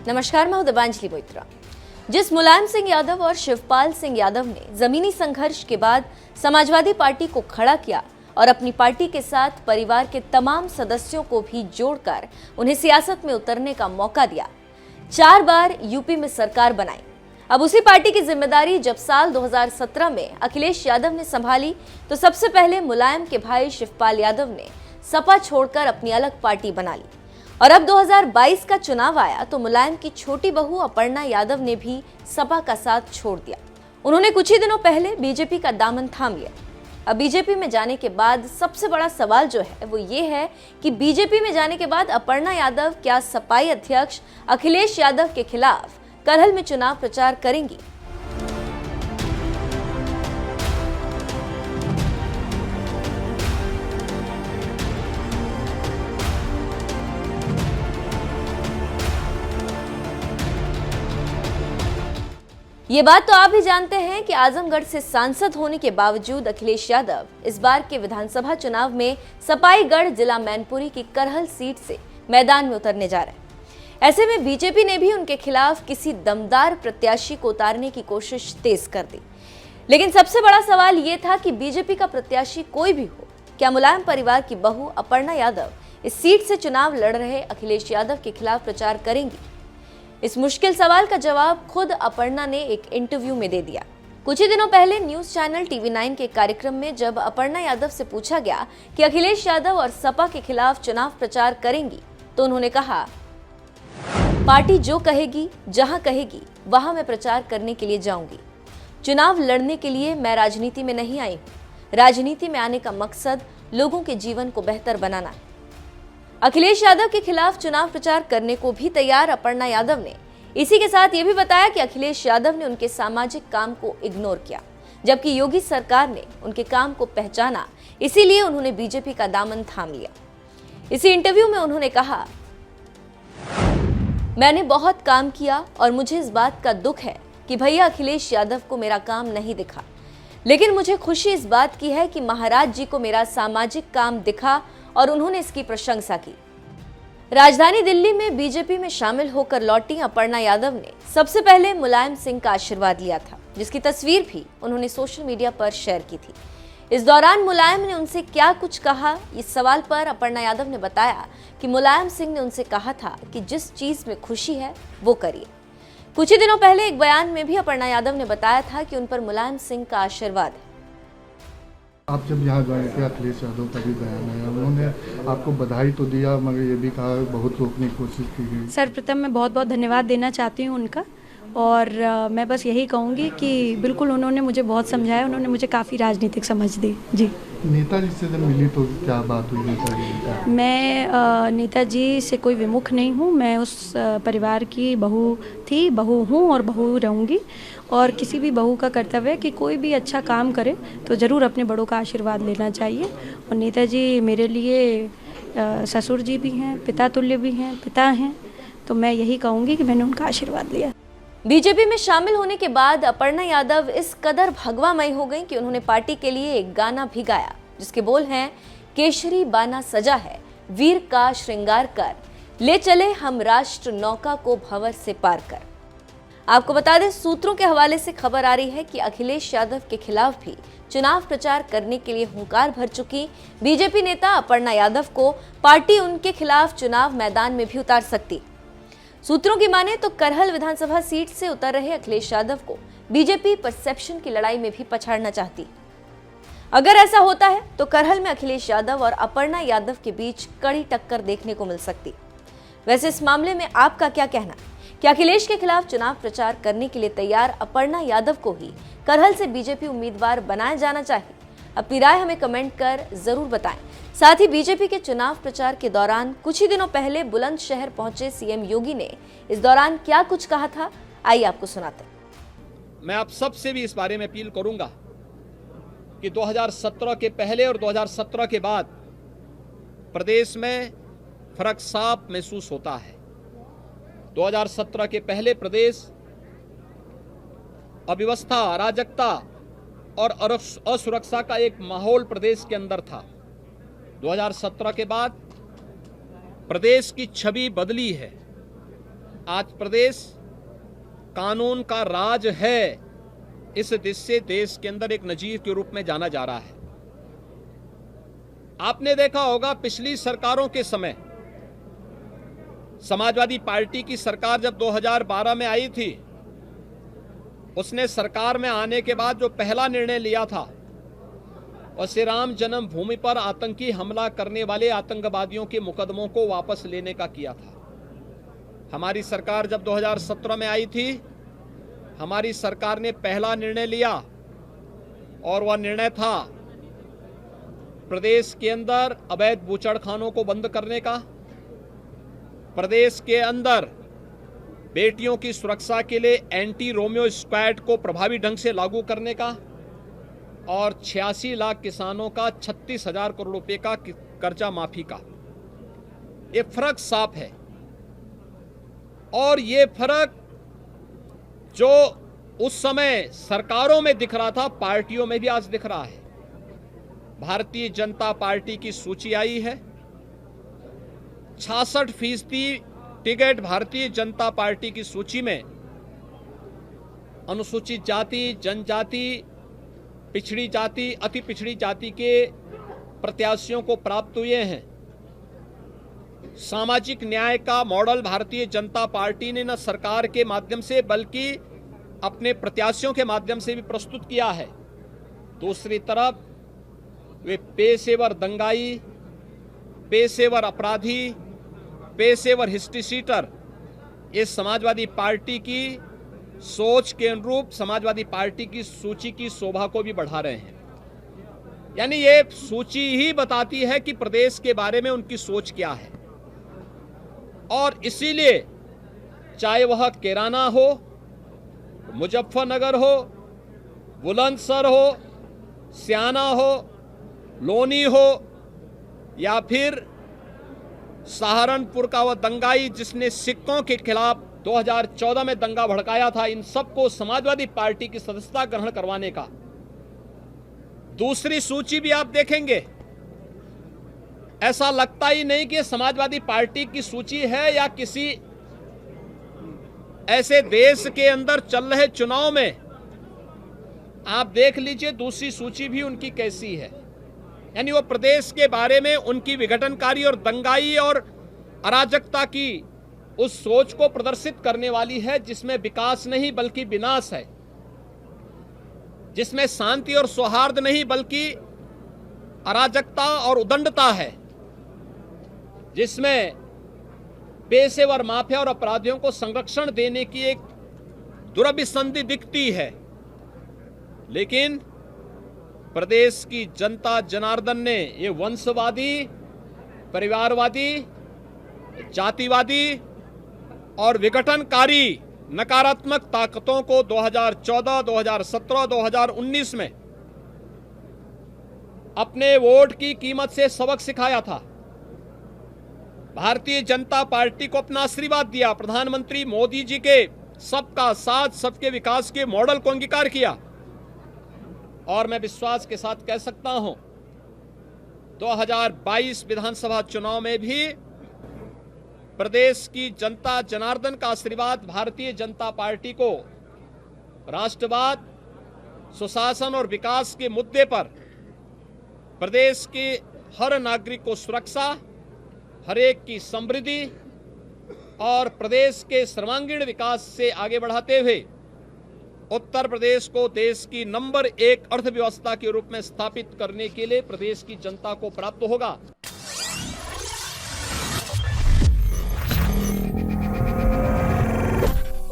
नमस्कार, मैं हूं दिव्यांजलि मोइत्रा। जिस मुलायम सिंह यादव और शिवपाल सिंह यादव ने जमीनी संघर्ष के बाद समाजवादी पार्टी को खड़ा किया और अपनी पार्टी के साथ परिवार के तमाम सदस्यों को भी जोड़कर उन्हें सियासत में उतरने का मौका दिया, 4 बार यूपी में सरकार बनाई। अब उसी पार्टी की जिम्मेदारी जब साल 2017 में अखिलेश यादव ने संभाली तो सबसे पहले मुलायम के भाई शिवपाल यादव ने सपा छोड़कर अपनी अलग पार्टी बना ली और अब 2022 का चुनाव आया तो मुलायम की छोटी बहू अपर्णा यादव ने भी सपा का साथ छोड़ दिया। उन्होंने कुछ ही दिनों पहले बीजेपी का दामन थाम लिया। अब बीजेपी में जाने के बाद सबसे बड़ा सवाल जो है वो ये है कि बीजेपी में जाने के बाद अपर्णा यादव क्या सपाई अध्यक्ष अखिलेश यादव के खिलाफ करहल में चुनाव प्रचार करेंगी। ये बात तो आप भी जानते हैं कि आजमगढ़ से सांसद होने के बावजूद अखिलेश यादव इस बार के विधानसभा चुनाव में सपाईगढ़ जिला मैनपुरी की करहल सीट से मैदान में उतरने जा रहे हैं। ऐसे में बीजेपी ने भी उनके खिलाफ किसी दमदार प्रत्याशी को उतारने की कोशिश तेज कर दी। लेकिन सबसे बड़ा सवाल ये था कि बीजेपी का प्रत्याशी कोई भी हो, क्या मुलायम परिवार की बहू अपर्णा यादव इस सीट से चुनाव लड़ रहे अखिलेश यादव के खिलाफ प्रचार करेंगी। इस मुश्किल सवाल का जवाब खुद अपर्णा ने एक इंटरव्यू में दे दिया। कुछ ही दिनों पहले न्यूज चैनल TV9 के कार्यक्रम में जब अपर्णा यादव से पूछा गया कि अखिलेश यादव और सपा के खिलाफ चुनाव प्रचार करेंगी तो उन्होंने कहा, पार्टी जो कहेगी, जहां कहेगी वहां मैं प्रचार करने के लिए जाऊंगी। चुनाव लड़ने के लिए मैं राजनीति में नहीं आई हूं। राजनीति में आने का मकसद लोगों के जीवन को बेहतर बनाना है। अखिलेश यादव के खिलाफ चुनाव प्रचार करने को भी तैयार अपर्णा यादव ने इसी के साथ ये भी बताया कि अखिलेश यादव ने उनके सामाजिक काम को इग्नोर किया, जबकि योगी सरकार ने उनके काम को पहचाना, इसीलिए उन्होंने बीजेपी का दामन थाम लिया। इसी इंटरव्यू में उन्होंने कहा, मैंने बहुत काम किया और मुझे इस बात का दुख है कि भैया अखिलेश यादव को मेरा काम नहीं दिखा, लेकिन मुझे खुशी इस बात की है कि महाराज जी को मेरा सामाजिक काम दिखा और उन्होंने इसकी प्रशंसा की। राजधानी दिल्ली में बीजेपी में शामिल होकर लौटी अपर्णा यादव ने सबसे पहले मुलायम सिंह का आशीर्वाद लिया था, जिसकी तस्वीर भी उन्होंने सोशल मीडिया पर शेयर की थी। इस दौरान मुलायम ने उनसे क्या कुछ कहा, इस सवाल पर अपर्णा यादव ने बताया कि मुलायम सिंह ने उनसे कहा था कि जिस चीज में खुशी है वो करिए। कुछ ही दिनों पहले एक बयान में भी अपर्णा यादव ने बताया था कि उन पर मुलायम सिंह का आशीर्वाद है। आप जब यहाँ गए थे, अखिलेश यादव का भी बयान आया, उन्होंने आपको बधाई तो दिया मगर ये भी कहा बहुत रोकने की कोशिश की गई। सर्वप्रथम मैं बहुत बहुत धन्यवाद देना चाहती हूँ उनका, और मैं बस यही कहूँगी कि बिल्कुल उन्होंने मुझे बहुत समझाया, उन्होंने मुझे काफ़ी राजनीतिक समझ दी। जी, नेताजी से जब मिली तो क्या बात हुई नेताजी? मैं नेताजी से कोई विमुख नहीं हूँ। मैं उस परिवार की बहू थी, बहू हूँ और बहू रहूँगी। और किसी भी बहू का कर्तव्य है कि कोई भी अच्छा काम करे तो ज़रूर अपने बड़ों का आशीर्वाद लेना चाहिए। और नेताजी मेरे लिए ससुर जी भी हैं, पिता तुल्य भी हैं, पिता हैं, तो मैं यही कहूँगी कि मैंने उनका आशीर्वाद लिया। बीजेपी में शामिल होने के बाद अपर्णा यादव इस कदर भगवामयी हो गई कि उन्होंने पार्टी के लिए एक गाना भी गाया, जिसके बोल हैं, केशरी बाना सजा है, वीर का श्रृंगार कर, ले चले हम राष्ट्र नौका को भंवर से पार कर। आपको बता दें, सूत्रों के हवाले से खबर आ रही है कि अखिलेश यादव के खिलाफ भी चुनाव प्रचार करने के लिए हुंकार भर चुकी बीजेपी नेता अपर्णा यादव को पार्टी उनके खिलाफ चुनाव मैदान में भी उतार सकती। सूत्रों की माने तो करहल विधानसभा सीट से उतर रहे अखिलेश यादव को बीजेपी परसेप्शन की लड़ाई में भी पछाड़ना चाहती। अगर ऐसा होता है तो करहल में अखिलेश यादव और अपर्णा यादव के बीच कड़ी टक्कर देखने को मिल सकती। वैसे इस मामले में आपका क्या कहना? क्या अखिलेश के खिलाफ चुनाव प्रचार करने के लिए तैयार अपर्णा यादव को ही करहल से बीजेपी उम्मीदवार बनाया जाना चाहिए? अपनी राय हमें कमेंट कर जरूर बताएं। साथ ही बीजेपी के चुनाव प्रचार के दौरान कुछ ही दिनों पहले बुलंदशहर पहुंचे सीएम योगी ने इस दौरान क्या कुछ कहा था, आइए आपको सुनाते हैं। मैं आप सबसे भी इस बारे में अपील करूंगा कि 2017 के पहले और 2017 के बाद प्रदेश में फर्क साफ महसूस होता है। 2017 के पहले प्रदेश अव्यवस्था, अराजकता और असुरक्षा का एक माहौल प्रदेश के अंदर था। 2017 के बाद प्रदेश की छवि बदली है। आज प्रदेश कानून का राज है, इस दिशा से देश के अंदर एक नजीर के रूप में जाना जा रहा है। आपने देखा होगा पिछली सरकारों के समय समाजवादी पार्टी की सरकार जब 2012 में आई थी, उसने सरकार में आने के बाद जो पहला निर्णय लिया था और श्री राम जन्मभूमि पर आतंकी हमला करने वाले आतंकवादियों के मुकदमों को वापस लेने का किया था। हमारी सरकार जब 2017 में आई थी, हमारी सरकार ने पहला निर्णय लिया और वह निर्णय था प्रदेश के अंदर अवैध बूचड़खानों को बंद करने का, प्रदेश के अंदर बेटियों की सुरक्षा के लिए एंटी रोमियो स्क्वाड को प्रभावी ढंग से लागू करने का और 86 लाख किसानों का 36,000 करोड़ रुपए का कर्जा माफी का। ये फर्क साफ है और ये फर्क जो उस समय सरकारों में दिख रहा था, पार्टियों में भी आज दिख रहा है। भारतीय जनता पार्टी की सूची आई है, 66% टिकट भारतीय जनता पार्टी की सूची में अनुसूचित जाति, जनजाति, पिछड़ी जाति, अति पिछड़ी जाति के प्रत्याशियों को प्राप्त हुए हैं। सामाजिक न्याय का मॉडल भारतीय जनता पार्टी ने न सरकार के माध्यम से बल्कि अपने प्रत्याशियों के माध्यम से भी प्रस्तुत किया है। दूसरी तरफ वे पेशेवर दंगाई, पेशेवर अपराधी, पेशेवर हिस्ट्री सीटर इस समाजवादी पार्टी की सोच के अनुरूप समाजवादी पार्टी की सूची की शोभा को भी बढ़ा रहे हैं। यानी ये सूची ही बताती है कि प्रदेश के बारे में उनकी सोच क्या है। और इसीलिए चाहे वह कैराना हो, मुजफ्फरनगर हो, बुलंदशहर हो, स्याना हो, लोनी हो या फिर सहारनपुर का वह दंगाई जिसने सिखों के खिलाफ 2014 में दंगा भड़काया था, इन सबको समाजवादी पार्टी की सदस्यता ग्रहण करवाने का। दूसरी सूची भी आप देखेंगे, ऐसा लगता ही नहीं कि समाजवादी पार्टी की सूची है या किसी ऐसे देश के अंदर चल रहे चुनाव में। आप देख लीजिए दूसरी सूची भी उनकी कैसी है। यानी वो प्रदेश के बारे में उनकी विघटनकारी और दंगाई और अराजकता की उस सोच को प्रदर्शित करने वाली है जिसमें विकास नहीं बल्कि विनाश है, जिसमें शांति और सौहार्द नहीं बल्कि अराजकता और उदंडता है, जिसमें पेशेवर माफिया और अपराधियों को संरक्षण देने की एक दुरभिसंधि दिखती है। लेकिन प्रदेश की जनता जनार्दन ने ये वंशवादी, परिवारवादी, जातिवादी और विघटनकारी नकारात्मक ताकतों को 2014, 2017, 2019 में अपने वोट की कीमत से सबक सिखाया था। भारतीय जनता पार्टी को अपना आशीर्वाद दिया, प्रधानमंत्री मोदी जी के सबका साथ, सबके विकास के मॉडल को अंगीकार किया। और मैं विश्वास के साथ कह सकता हूं 2022 विधानसभा चुनाव में भी प्रदेश की जनता जनार्दन का आशीर्वाद भारतीय जनता पार्टी को राष्ट्रवाद, सुशासन और विकास के मुद्दे पर प्रदेश के हर नागरिक को सुरक्षा, हर एक की समृद्धि और प्रदेश के सर्वांगीण विकास से आगे बढ़ाते हुए उत्तर प्रदेश को देश की नंबर 1 अर्थव्यवस्था के रूप में स्थापित करने के लिए प्रदेश की जनता को प्राप्त होगा।